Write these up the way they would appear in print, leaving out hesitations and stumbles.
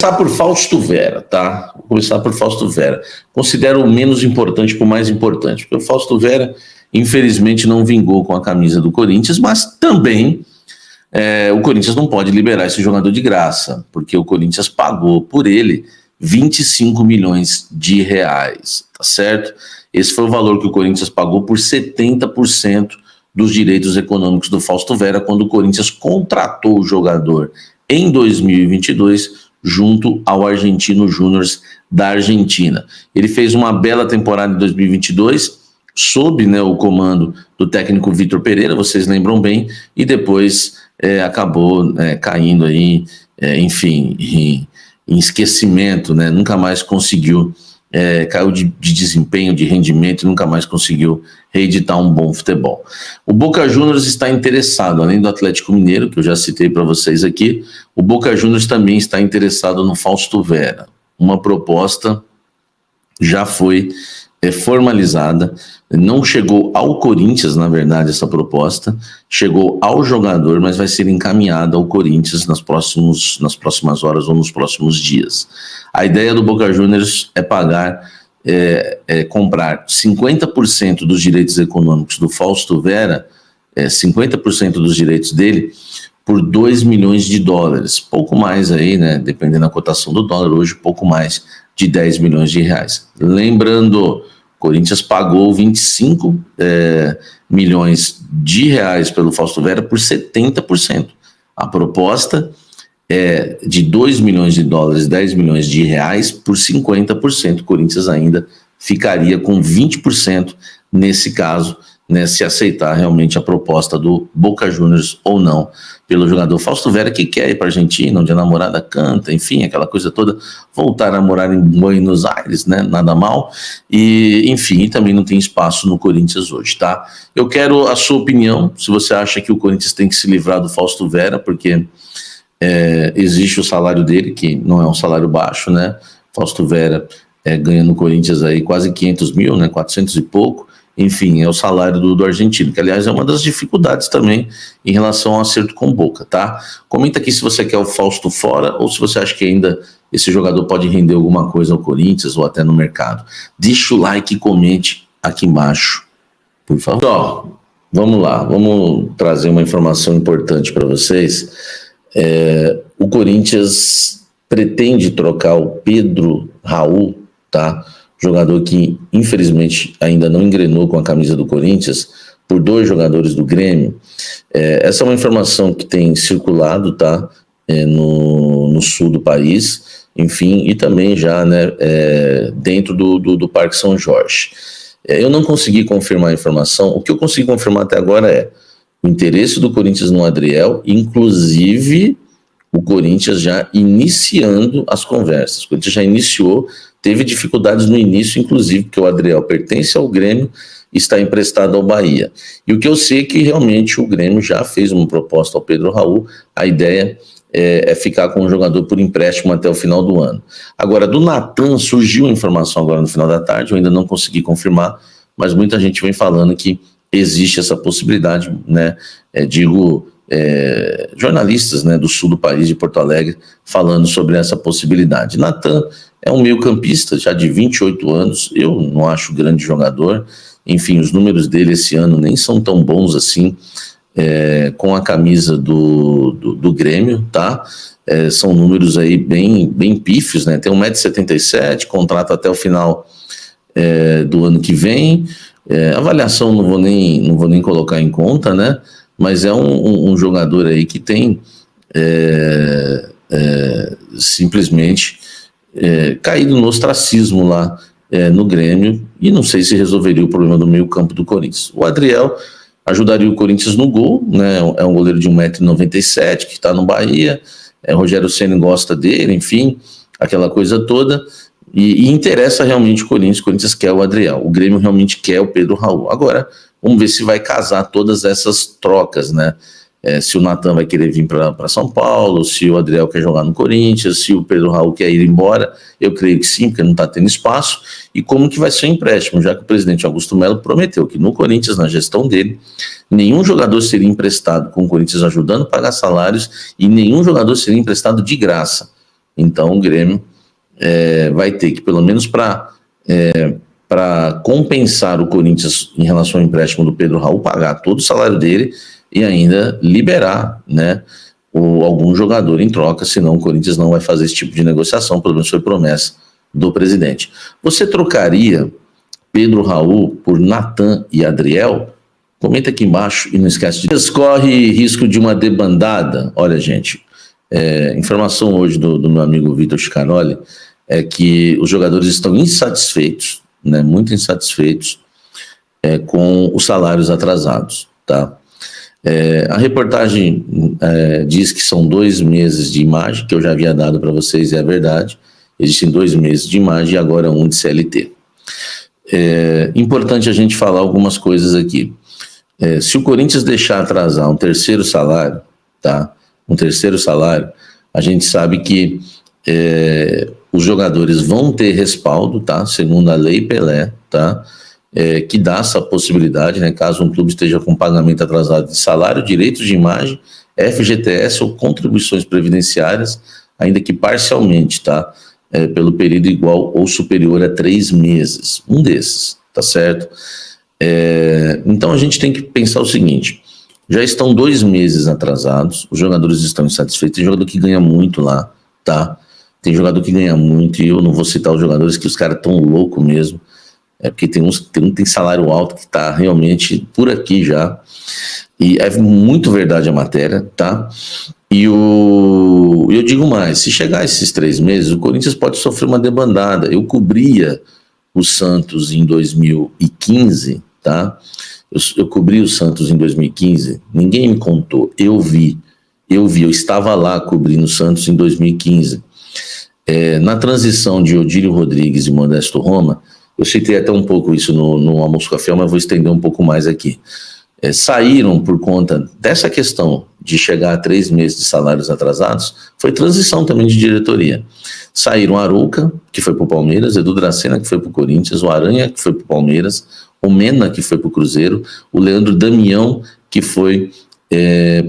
Começar por Fausto Vera, tá? Vou começar por Fausto Vera. Considero o menos importante por mais importante, porque o Fausto Vera, infelizmente, não vingou com a camisa do Corinthians, mas também o Corinthians não pode liberar esse jogador de graça, porque o Corinthians pagou por ele 25 milhões de reais, tá certo? Esse foi o valor que o Corinthians pagou por 70% dos direitos econômicos do Fausto Vera, quando o Corinthians contratou o jogador em 2022, junto ao Argentino Júnior da Argentina. Ele fez uma bela temporada em 2022, sob o comando do técnico Vitor Pereira, vocês lembram bem, e depois acabou caindo aí, enfim, em esquecimento, nunca mais conseguiu, caiu de desempenho, de rendimento, nunca mais conseguiu reeditar um bom futebol. O Boca Juniors está interessado, além do Atlético Mineiro, que eu já citei para vocês aqui, o Boca Juniors também está interessado no Fausto Vera. Uma proposta já foi formalizada, não chegou ao Corinthians, na verdade, essa proposta, chegou ao jogador, mas vai ser encaminhada ao Corinthians nas próximas horas ou nos próximos dias. A ideia do Boca Juniors é comprar 50% dos direitos econômicos do Fausto Vera, 50% dos direitos dele, por 2 milhões de dólares, pouco mais aí, dependendo da cotação do dólar, hoje pouco mais de 10 milhões de reais. Lembrando, o Corinthians pagou 25 milhões de reais pelo Fausto Vera por 70%. A proposta é de 2 milhões de dólares, 10 milhões de reais por 50%. O Corinthians ainda ficaria com 20% nesse caso, se aceitar realmente a proposta do Boca Juniors ou não, pelo jogador Fausto Vera, que quer ir para a Argentina, onde a namorada canta, enfim, aquela coisa toda, voltar a morar em Buenos Aires, nada mal, e enfim, também não tem espaço no Corinthians hoje, tá? Eu quero a sua opinião, se você acha que o Corinthians tem que se livrar do Fausto Vera, porque existe o salário dele, que não é um salário baixo, Fausto Vera ganha no Corinthians aí quase 500 mil, 400 e pouco, enfim, é o salário do argentino, que aliás é uma das dificuldades também em relação ao acerto com o Boca, tá? Comenta aqui se você quer o Fausto fora ou se você acha que ainda esse jogador pode render alguma coisa ao Corinthians ou até no mercado. Deixa o like e comente aqui embaixo, por favor. Vamos lá, vamos trazer uma informação importante para vocês. O Corinthians pretende trocar o Pedro Raul, tá? Jogador que infelizmente ainda não engrenou com a camisa do Corinthians, por 2 jogadores do Grêmio. Essa é uma informação que tem circulado, tá? No sul do país, enfim, e também já dentro do Parque São Jorge. Eu não consegui confirmar a informação, o que eu consegui confirmar até agora é o interesse do Corinthians no Adriel, inclusive o Corinthians já iniciando as conversas. O Corinthians já iniciou, teve dificuldades no início, inclusive porque o Adriel pertence ao Grêmio e está emprestado ao Bahia. E o que eu sei é que realmente o Grêmio já fez uma proposta ao Pedro Raul, a ideia é ficar com o jogador por empréstimo até o final do ano. Agora, do Natan surgiu a informação agora no final da tarde, eu ainda não consegui confirmar, mas muita gente vem falando que existe essa possibilidade, jornalistas do sul do país, de Porto Alegre, falando sobre essa possibilidade. Natan é um meio-campista já de 28 anos, eu não acho grande jogador, enfim, os números dele esse ano nem são tão bons assim, com a camisa do Grêmio, tá? São números aí bem pífios, tem 1,77 m, contrato até o final do ano que vem, avaliação não vou nem colocar em conta, mas é um jogador aí que tem simplesmente caído no ostracismo lá no Grêmio, e não sei se resolveria o problema do meio campo do Corinthians. O Adriel ajudaria o Corinthians no gol, é um goleiro de 1,97 m, que está no Bahia, Rogério Ceni gosta dele, enfim, aquela coisa toda, e interessa realmente o Corinthians quer o Adriel, o Grêmio realmente quer o Pedro Raul. Agora, vamos ver se vai casar todas essas trocas, se o Natan vai querer vir para São Paulo, se o Adriel quer jogar no Corinthians, se o Pedro Raul quer ir embora, eu creio que sim, porque não está tendo espaço, e como que vai ser o empréstimo, já que o presidente Augusto Melo prometeu que no Corinthians, na gestão dele, nenhum jogador seria emprestado com o Corinthians ajudando a pagar salários, e nenhum jogador seria emprestado de graça. Então o Grêmio vai ter que, pelo menos para compensar o Corinthians em relação ao empréstimo do Pedro Raul, pagar todo o salário dele e ainda liberar, né, algum jogador em troca, senão o Corinthians não vai fazer esse tipo de negociação, pelo menos foi promessa do presidente. Você trocaria Pedro Raul por Natan e Adriel? Comenta aqui embaixo e não esquece de... Corre risco de uma debandada? Olha, gente, informação hoje do meu amigo Vitor Schicaroli é que os jogadores estão insatisfeitos, né, muito insatisfeitos com os salários atrasados, tá? A reportagem diz que são 2 meses de imagem, que eu já havia dado para vocês, e é verdade. Existem 2 meses de imagem e agora 1 de CLT. Importante a gente falar algumas coisas aqui. Se o Corinthians deixar atrasar um terceiro salário, tá? Um terceiro salário, a gente sabe que os jogadores vão ter respaldo, tá? Segundo a Lei Pelé, tá? Que dá essa possibilidade, né? Caso um clube esteja com pagamento atrasado de salário, direitos de imagem, FGTS ou contribuições previdenciárias, ainda que parcialmente, tá? Pelo período igual ou superior a 3 meses. Um desses, tá certo? Então a gente tem que pensar o seguinte: já estão 2 meses atrasados, os jogadores estão insatisfeitos, tem jogador que ganha muito lá, tá? Tem jogador que ganha muito, e eu não vou citar os jogadores que os caras estão loucos mesmo, porque tem uns que tem salário alto que está realmente por aqui já, e é muito verdade a matéria, tá? E eu digo mais, se chegar esses 3 meses, o Corinthians pode sofrer uma debandada. Eu cobria o Santos em 2015, tá? Eu cobri o Santos em 2015, ninguém me contou, eu vi, eu estava lá cobrindo o Santos em 2015. Na transição de Odílio Rodrigues e Modesto Roma, eu citei até um pouco isso no Almoço Café, mas vou estender um pouco mais aqui. Saíram por conta dessa questão de chegar a 3 meses de salários atrasados, foi transição também de diretoria. Saíram Arouca, que foi para o Palmeiras, Edu Dracena, que foi para o Corinthians, o Aranha, que foi para o Palmeiras, o Mena, que foi para o Cruzeiro, o Leandro Damião, que foi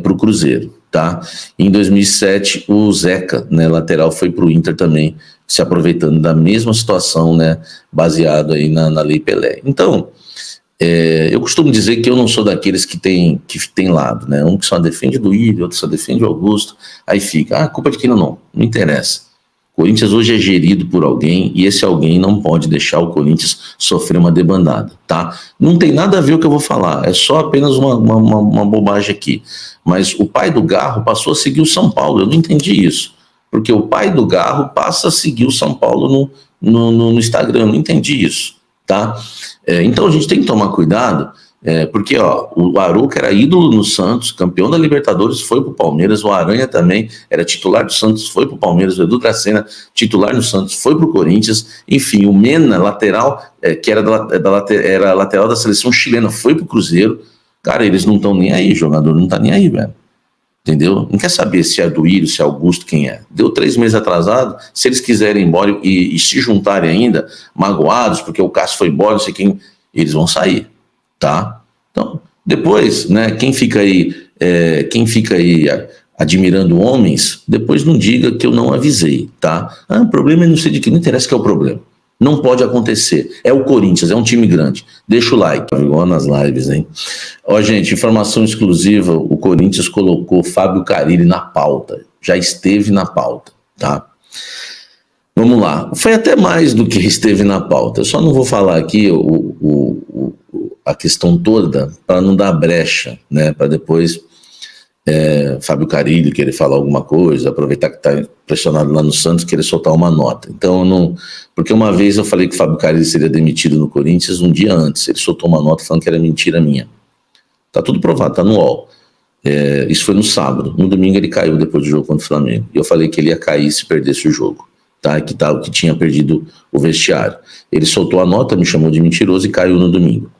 para o Cruzeiro, tá? Em 2007, o Zeca, né, lateral, foi para o Inter também, se aproveitando da mesma situação, né, baseado aí na Lei Pelé. Então, eu costumo dizer que eu não sou daqueles que tem lado, né? Um que só defende do Duílio, outro só defende o Augusto, aí fica, culpa de quem não interessa. O Corinthians hoje é gerido por alguém e esse alguém não pode deixar o Corinthians sofrer uma debandada, tá? Não tem nada a ver o que eu vou falar, é só apenas uma bobagem aqui. Mas o pai do Garro passou a seguir o São Paulo, eu não entendi isso. Porque o pai do Garro passa a seguir o São Paulo no Instagram, eu não entendi isso, tá? Então a gente tem que tomar cuidado, porque o Arouca era ídolo no Santos, campeão da Libertadores, foi pro Palmeiras, o Aranha também era titular do Santos, foi pro Palmeiras, o Edu Dracena, titular no Santos, foi pro Corinthians, enfim, o Mena, lateral, que era lateral da seleção chilena, foi pro Cruzeiro. Cara, eles não estão nem aí, o jogador não tá nem aí, velho. Entendeu? Não quer saber se é Duílio, se é Augusto, quem é. Deu 3 meses atrasado, se eles quiserem ir embora e se juntarem ainda, magoados, porque o Cássio foi embora, não sei quem, eles vão sair, tá? Então, depois, né, quem fica aí admirando homens, depois não diga que eu não avisei, tá? O problema é não sei de que, não interessa que é o problema. Não pode acontecer. É o Corinthians, é um time grande. Deixa o like. Igual nas lives, hein? Ó, gente, informação exclusiva, o Corinthians colocou Fábio Carille na pauta. Já esteve na pauta, tá? Vamos lá. Foi até mais do que esteve na pauta. Eu só não vou falar aqui a questão toda para não dar brecha, né? Para depois Fábio Carille querer falar alguma coisa, aproveitar que está pressionado lá no Santos, querer soltar uma nota. Então, não... Porque uma vez eu falei que o Fábio Carille seria demitido no Corinthians um dia antes, ele soltou uma nota falando que era mentira minha. Tá tudo provado, tá no UOL. Isso foi no sábado, no domingo ele caiu depois do jogo contra o Flamengo, e eu falei que ele ia cair se perdesse o jogo, tá? Que tinha perdido o vestiário. Ele soltou a nota, me chamou de mentiroso e caiu no domingo.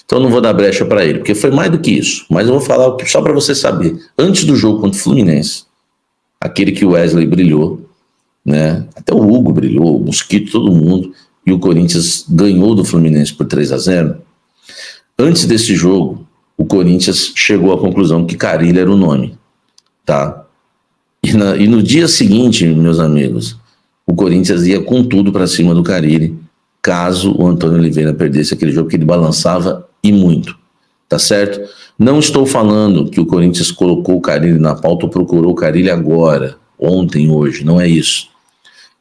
Então eu não vou dar brecha para ele, porque foi mais do que isso. Mas eu vou falar só para você saber. Antes do jogo contra o Fluminense, aquele que o Wesley brilhou, né? Até o Hugo brilhou, o Mosquito, todo mundo, e o Corinthians ganhou do Fluminense por 3-0. Antes desse jogo, o Corinthians chegou à conclusão que Carille era o nome, tá? E no dia seguinte, meus amigos, o Corinthians ia com tudo para cima do Carille, caso o Antônio Oliveira perdesse aquele jogo, que ele balançava e muito, tá certo? Não estou falando que o Corinthians colocou o Carille na pauta ou procurou o Carille agora, ontem, hoje, não é isso.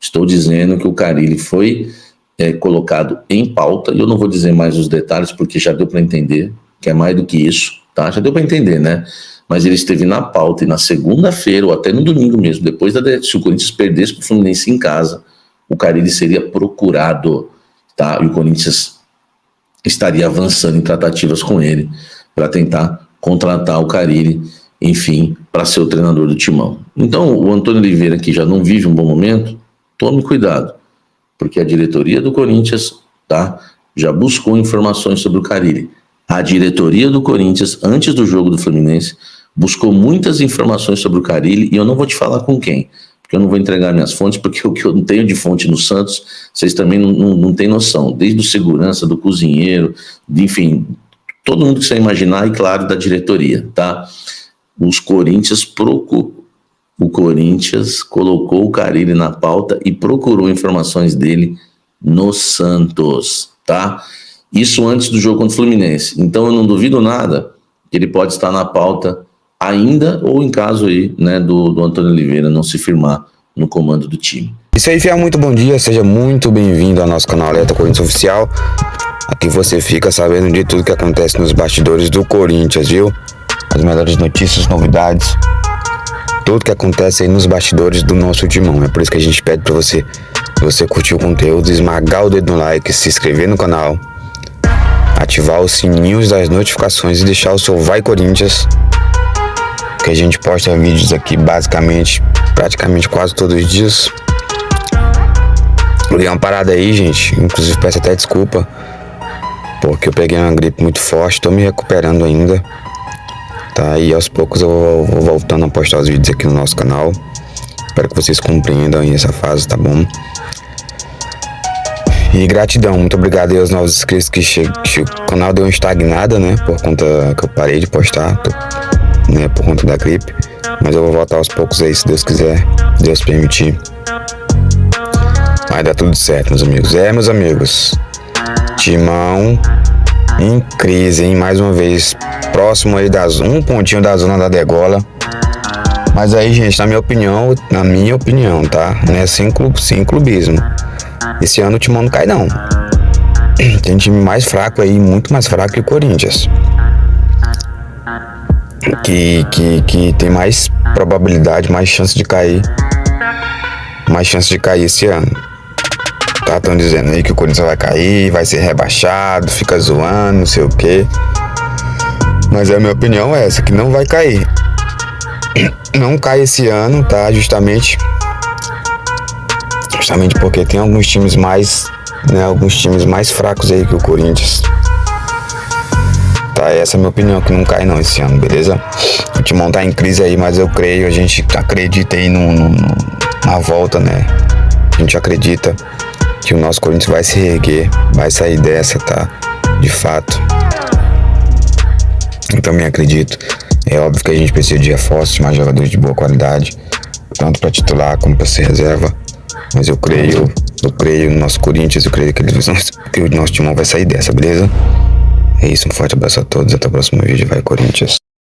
Estou dizendo que o Carille foi colocado em pauta, e eu não vou dizer mais os detalhes, porque já deu para entender, que é mais do que isso, tá? Já deu para entender, né? Mas ele esteve na pauta, e na segunda-feira, ou até no domingo mesmo, depois se o Corinthians perdesse para o Fluminense em casa, o Carille seria procurado, tá? E o Corinthians estaria avançando em tratativas com ele para tentar contratar o Carille, enfim, para ser o treinador do Timão. Então, o Antônio Oliveira, que já não vive um bom momento, tome cuidado, porque a diretoria do Corinthians, tá, já buscou informações sobre o Carille. A diretoria do Corinthians, antes do jogo do Fluminense, buscou muitas informações sobre o Carille, e eu não vou te falar com quem, porque eu não vou entregar minhas fontes, porque o que eu não tenho de fonte no Santos, vocês também não têm noção, desde o segurança, do cozinheiro, enfim, todo mundo que você imaginar, e claro, da diretoria, tá? O Corinthians colocou o Carille na pauta e procurou informações dele no Santos, tá? Isso antes do jogo contra o Fluminense. Então eu não duvido nada que ele pode estar na pauta ainda, ou em caso aí, né, do Antônio Oliveira não se firmar no comando do time. Isso aí, fiel, muito bom dia, seja muito bem-vindo ao nosso canal Alerta Corinthians Oficial. Aqui você fica sabendo de tudo que acontece nos bastidores do Corinthians, viu? As melhores notícias, novidades, tudo que acontece aí nos bastidores do nosso timão. É por isso que a gente pede pra você, se você curtiu o conteúdo, esmagar o dedo no like, se inscrever no canal, ativar os sininhos das notificações e deixar o seu Vai Corinthians, que a gente posta vídeos aqui praticamente quase todos os dias. Eu dei uma parada aí, gente, inclusive peço até desculpa, porque eu peguei uma gripe muito forte, tô me recuperando ainda, tá? E aos poucos eu vou voltando a postar os vídeos aqui no nosso canal. Espero que vocês compreendam aí essa fase, tá bom? E gratidão, muito obrigado aí aos novos inscritos que o canal deu uma estagnada, né? Por conta que eu parei de postar, né? Por conta da gripe. Mas eu vou voltar aos poucos aí, se Deus quiser, Deus permitir. Vai dar tudo certo, meus amigos. Meus amigos, Timão em crise, hein? Mais uma vez, próximo aí um pontinho da zona da degola. Mas aí, gente, na minha opinião, tá? Né? Sem clubismo. Esse ano o Timão não cai, não. Tem time mais fraco aí, muito mais fraco que o Corinthians. Que tem mais probabilidade, mais chance de cair. Mais chance de cair esse ano. Tá, estão dizendo aí que o Corinthians vai cair, vai ser rebaixado, fica zoando, não sei o quê. Mas a minha opinião é essa, que não vai cair. Não cai esse ano, tá? Justamente porque tem alguns times mais, né, fracos aí que o Corinthians. Tá, essa é a minha opinião, que não cai não esse ano, beleza? O Timão tá em crise aí, mas eu creio, a gente acredita aí na volta, né? A gente acredita que o nosso Corinthians vai se reerguer, vai sair dessa, tá? De fato. Eu também acredito. É óbvio que a gente precisa de reforços, de mais jogadores de boa qualidade, tanto para titular como para ser reserva. Mas eu creio no nosso Corinthians, eu creio que o nosso timão vai sair dessa, beleza? É isso, um forte abraço a todos, até o próximo vídeo, vai Corinthians!